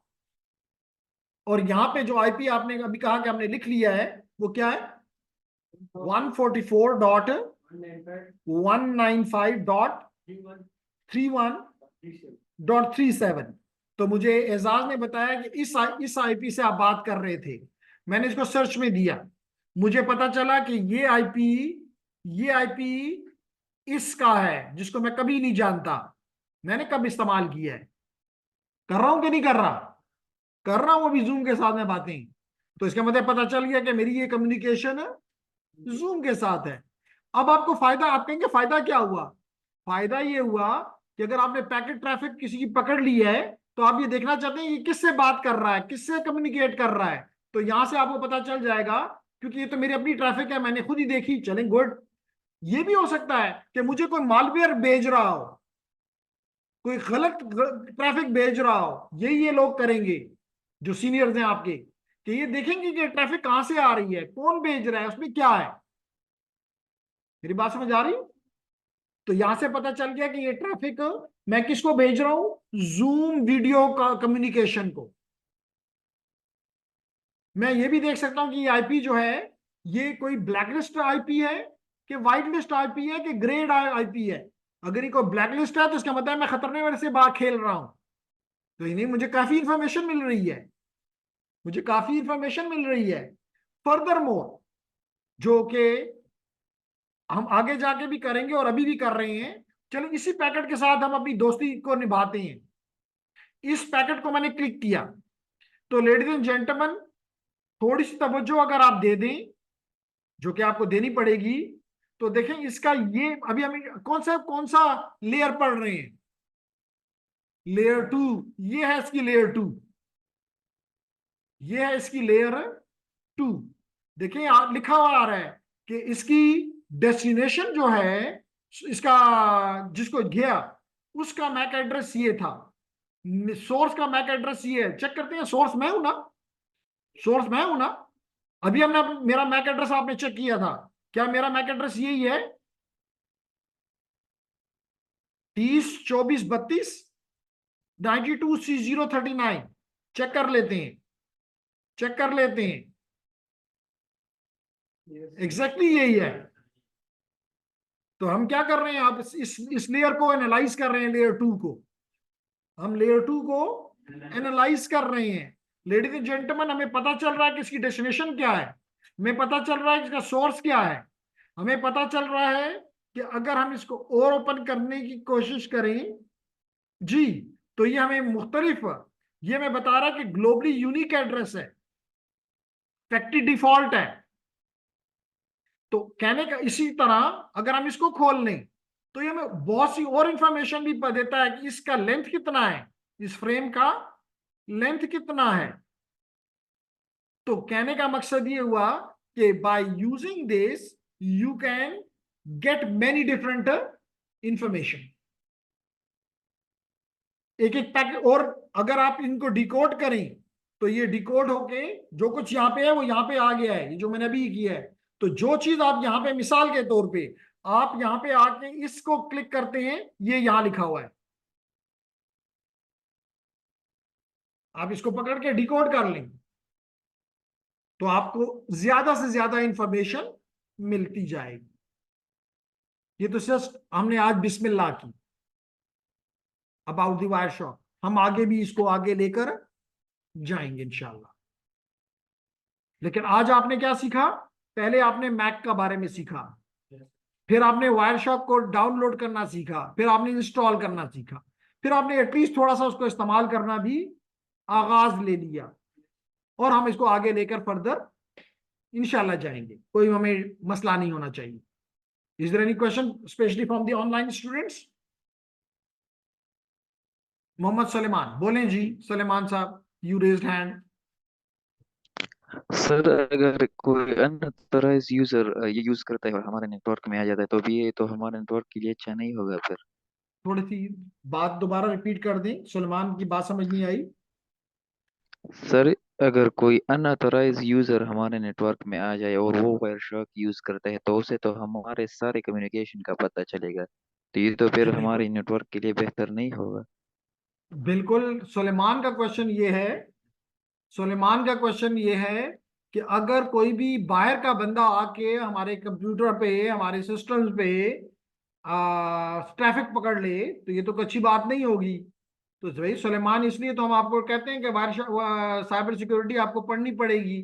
और यहाँ पे जो आईपी आपने अभी कहा कि हमने लिख लिया है वो क्या है? 144.195.31.37। तो मुझे एजाज ने बताया कि इस आईपी से आप बात कर रहे थे। मैंने इसको सर्च में दिया, मुझे पता चला कि ये आईपी इसका है जिसको मैं कभी नहीं जानता, मैंने कब इस्तेमाल किया है। कर रहा हूं कि नहीं कर रहा? कर रहा हूं अभी जूम के साथ में बातें। तो इसका मतलब पता चल गया कि मेरी ये कम्युनिकेशन जूम के साथ है। अब आपको फायदा, आप कहेंगे फायदा क्या हुआ? फायदा ये हुआ कि अगर आपने पैकेट ट्रैफिक किसी की पकड़ ली है, तो आप ये देखना चाहते हैं कि किससे बात कर रहा है, किससे कम्युनिकेट कर रहा है, तो यहां से आपको पता चल जाएगा, क्योंकि ये तो मेरी अपनी ट्रैफिक है, मैंने खुद ही देखी, चलें गुड। ये भी हो सकता है कि मुझे कोई मालवेयर भेज रहा हो, कोई गलत ट्रैफिक भेज रहा हो। यही ये लोग करेंगे जो सीनियर्स हैं आपके, कि ये देखेंगे कि ट्रैफिक कहां से आ रही है, कौन भेज रहा है, उसमें क्या है। मेरी बात समझ आ रही? तो यहां से पता चल गया कि ये ट्रैफिक मैं किसको भेज रहा हूं, जूम वीडियो का कम्युनिकेशन को। मैं ये भी देख सकता हूं कि ये आईपी जो है, ये कोई ब्लैक लिस्ट आईपी है कि व्हाइट लिस्ट आईपी है कि ग्रेड आईपी है। अगर ये कोई ब्लैक लिस्ट है तो इसका मतलब मैं खतरने वाले से बाहर खेल रहा हूं। तो इन्हें मुझे काफी इंफॉर्मेशन मिल रही है, मुझे काफी इंफॉर्मेशन मिल रही है। फर्दर मोर, जो कि हम आगे जाके भी करेंगे और अभी भी कर रहे हैं। चलो इसी पैकेट के साथ हम अपनी दोस्ती को निभाते हैं। इस पैकेट को मैंने क्लिक किया, तो लेडीज एंड जेंटलमैन, थोड़ी सी तवज्जो अगर आप दे दें, जो कि आपको देनी पड़ेगी, तो देखें इसका ये अभी हम कौन सा लेयर पढ़ रहे हैं, लेयर 2। ये है इसकी लेयर 2, ये है इसकी लेयर 2। देखिए यहाँ लिखा हुआ आ रहा है कि इसकी डेस्टिनेशन जो है, इसका जिसको गया उसका मैक एड्रेस ये था, सोर्स का मैक एड्रेस ये है। चेक करते हैं, सोर्स मैं हूं ना, सोर्स मैं हूं ना। अभी हमने मेरा मैक एड्रेस आपने चेक किया था, क्या मेरा मैक एड्रेस यही है? 30 24 32 92 C039। चेक कर लेते हैं, चेक कर लेते हैं। एग्जैक्टली यही है। तो हम क्या कर रहे हैं, आप इस लेयर को एनालाइज कर रहे हैं, लेयर 2 को। हम लेयर 2 को एनालाइज कर रहे हैं। लेडीज एंड जेंटलमैन, हमें पता चल रहा है कि इसकी डेस्टिनेशन क्या है, हमें पता चल रहा है कि इसका सोर्स क्या है, हमें पता चल रहा है कि अगर हम इसको और ओपन करने की कोशिश करें जी, तो ये हमें मुख्तलिफ, ये मैं बता रहा कि ग्लोबली यूनिक एड्रेस है, फैक्ट्री डिफॉल्ट है। तो कहने का इसी तरह अगर हम इसको खोल लें, तो ये हमें बहुत सी और इंफॉर्मेशन भी देता है कि इसका लेंथ कितना है, इस फ्रेम का लेंथ कितना है। तो कहने का मकसद ये हुआ कि by using this you can get many different information. एक एक पैकेट, और अगर आप इनको डिकोड करें, तो ये डिकोड होके जो कुछ यहाँ पे है वो यहाँ पे आ गया है, ये जो मैंने अभी किया है। तो जो चीज आप यहाँ पे मिसाल के तौर पे आप यहाँ पे आके इसको क्लिक करते हैं, ये यहाँ लिखा हुआ है, आप इसको पकड़ के डिकोड कर लें, तो आपको ज्यादा से ज्यादा इंफॉर्मेशन मिलती जाएगी। ये तो जस्ट हमने आज बिस्मिल्लाह की अबाउट द वायर शॉप। हम आगे भी इसको आगे लेकर जाएंगे इंशाल्लाह। लेकिन आज आपने क्या सीखा? पहले आपने मैक का बारे में सीखा, फिर आपने वायरशॉक को डाउनलोड करना सीखा, फिर आपने इंस्टॉल करना सीखा, फिर आपने एटलीस्ट थोड़ा सा उसको इस्तेमाल करना भी आगाज ले लिया। और हम इसको आगे लेकर फर्दर इंशाल्लाह जाएंगे, कोई हमें मसला नहीं होना चाहिए। Is there any question specially from the online students? Mohammad Saleman बोलें जी। सलेमान साहब, यू रेज्ड हैंड। सर अगर कोई अनऑथराइज यूजर ये यूज करता है और हमारे नेटवर्क में आ जाता है तो भी ये तो हमारे नेटवर्क के लिए अच्छा नहीं होगा फिर। थोड़ी सी बात दोबारा रिपीट कर दें, सलेमान की बात समझ नहीं आई। सर अगर कोई अनऑथराइज यूजर हमारे नेटवर्क में आ जाए और वो वायरशॉक यूज करता है तो उसे तो हमारे सारे कम्युनिकेशन का पता चलेगा, तो ये तो जी फिर बिल्कुल, हमारे नेटवर्क के लिए बेहतर नहीं होगा। बिल्कुल सुलेमान का क्वेश्चन ये है, सुलेमान का क्वेश्चन ये है कि अगर कोई भी बाहर का बंदा आके हमारे कंप्यूटर पे, हमारे सिस्टम्स पे ट्रैफिक पकड़ ले, तो ये तो कोई अच्छी बात नहीं होगी। तो भाई सुलेमान, इसलिए तो हम आपको कहते हैं कि साइबर सिक्योरिटी आपको पढ़नी पड़ेगी,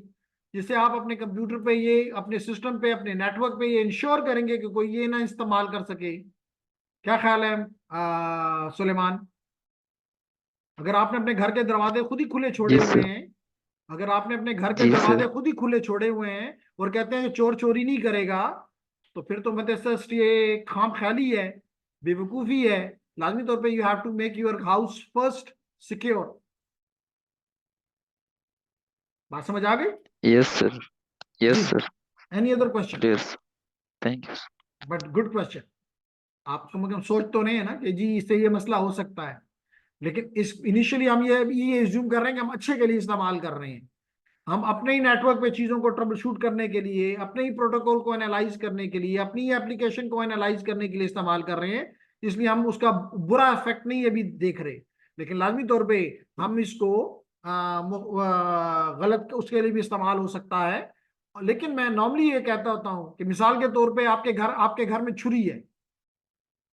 जिससे आप अपने कंप्यूटर पे ये, अपने सिस्टम पे, अपने नेटवर्क पे ये इंश्योर करेंगे कि कोई ये ना इस्तेमाल कर सके। क्या ख्याल है सुलेमान? अगर आपने अपने घर के दरवाजे खुद ही खुले छोड़े जी हुए सर। हैं, अगर आपने अपने घर के जी दरवाजे सर। खुद ही खुले छोड़े हुए हैं और कहते हैं कि चोर चोरी नहीं करेगा, तो फिर तो मतलब ये खाम ख्याली है, बेवकूफ़ी है। लाजमी तौर पे you have to make your house first secure. बात समझ आ गई? यस सर, जी। Yes sir, any other question? Clear sir, thank you. But good question. आप मतलब सोच तो नहीं है ना कि जी इससे ये मसला हो सकता है, लेकिन इस इनिशियली हम ये एज्यूम कर रहे हैं कि हम अच्छे के लिए इस्तेमाल कर रहे हैं। हम अपने ही नेटवर्क पे चीजों को ट्रबल शूट करने के लिए, अपने ही प्रोटोकॉल को एनालाइज करने के लिए, अपनी ही एप्लीकेशन को एनालाइज करने के लिए इस्तेमाल कर रहे हैं। इसलिए हम उसका बुरा इफेक्ट नहीं अभी देख रहे, लेकिन लाजमी तौर पे हम इसको गलत उसके लिए भी इस्तेमाल हो सकता है। लेकिन मैं नॉर्मली ये कहता होता हूँ कि मिसाल के तौर पे आपके घर में छुरी है।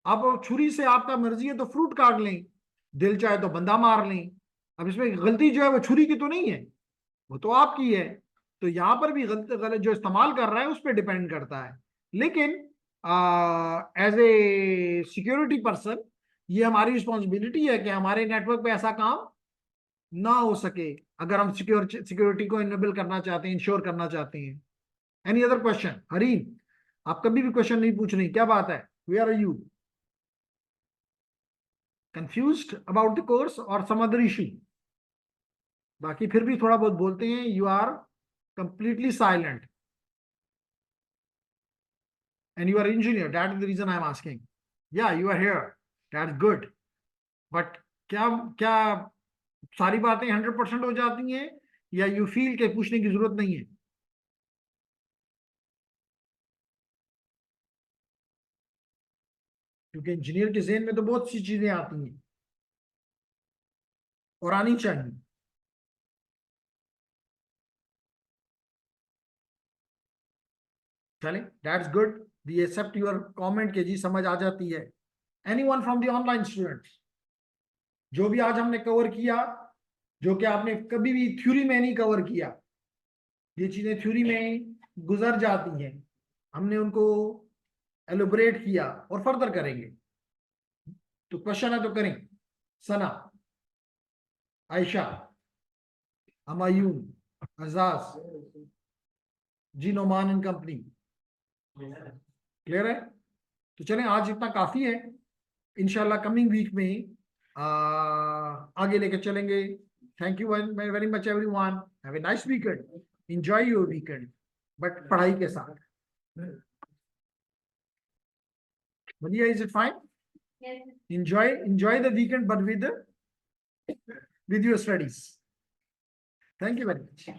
अब छुरी से आपका मर्जी है तो फ्रूट काट लें, दिल चाहे तो बंदा मार लें। अब इसमें गलती जो है वो छुरी की तो नहीं है, वो तो आपकी है। तो यहां पर भी गलत गलत जो इस्तेमाल कर रहा है उस पर डिपेंड करता है। लेकिन एज ए सिक्योरिटी पर्सन ये हमारी रिस्पॉन्सिबिलिटी है कि हमारे नेटवर्क पे ऐसा काम ना हो सके, अगर हम सिक्योरिटी को इनेबल करना चाहते हैं, इंश्योर करना चाहते हैं। Any other question? हरीन, आप कभी भी क्वेश्चन नहीं पूछ रही, क्या बात है? Where are you? Confused about the course और सम अदर इशू? बाकी फिर भी थोड़ा बहुत बोलते हैं। You are completely silent and you are engineer, that is the reason I am asking. Yeah, you are here, that's good. But क्या क्या सारी बातें 100% हो जाती हैं, या यू फील के पूछने की जरूरत नहीं है? क्योंकि इंजीनियर के ज़हन में तो बहुत सी चीजें आती हैं और आनी चाहिए। चले, that's good. We accept your comment के जी समझ आ जाती है। Anyone from the online students? जो भी आज हमने कवर किया, जो कि आपने कभी भी थ्योरी में नहीं कवर किया, ये चीजें थ्योरी में गुजर जाती हैं, हमने उनको एलोबरेट किया और फर्दर करेंगे। तो क्वेश्चन है तो करें। सना, आयशा, हमायूं, अजाज, जी, नोमान एंड कंपनी, क्लियर है? तो चलें, आज इतना काफी है। इंशाल्लाह कमिंग वीक में आगे लेके चलेंगे। Thank you very much everyone. Have a nice weekend, enjoy your weekend, but पढ़ाई के साथ। बढ़िया, is it fine? enjoy the weekend, but with your studies. Thank you very much.